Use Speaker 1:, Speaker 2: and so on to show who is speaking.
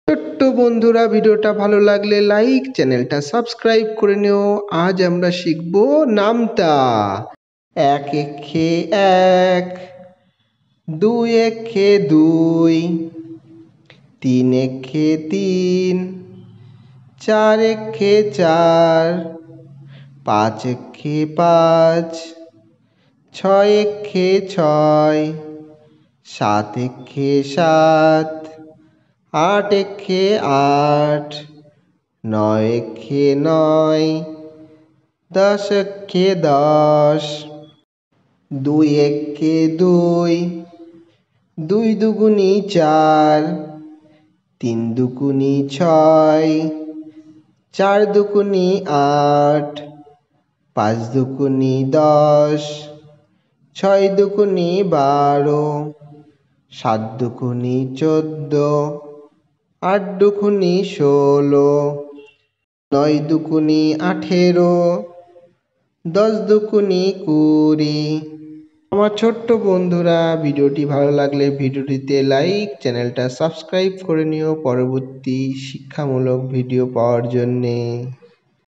Speaker 1: ছোট্ট বন্ধুরা, ভিডিওটা ভালো লাগলে লাইক, চ্যানেলটা সাবস্ক্রাইব করে নিও। আজ আমরা শিখব নামতা। এক একে এক, দুই একে দুই, তিন একে তিন, চার একে চার, পাঁচ একে পাঁচ, ছয় একে ছয়, সাত একে সাত, আট একে আট, নয় একে নয়, দশ একে দশ, দুই একে দুই, দুই দুগুনি চার, তিন দুগুনি ছয়, চার দুগুনি আট, পাঁচ দুগুনি দশ, ছয় দুগুনি 12, সাত দুগুনি 14, আট দুগুনি 16, নয় দুগুনি 18, দশ দুগুনি 20। আমার ছোট্ট বন্ধুরা, ভিডিওটি ভালো লাগলে ভিডিওটিতে লাইক, চ্যানেলটা সাবস্ক্রাইব করে নিও পরবর্তী শিক্ষামূলক ভিডিও পাওয়ার জন্যে।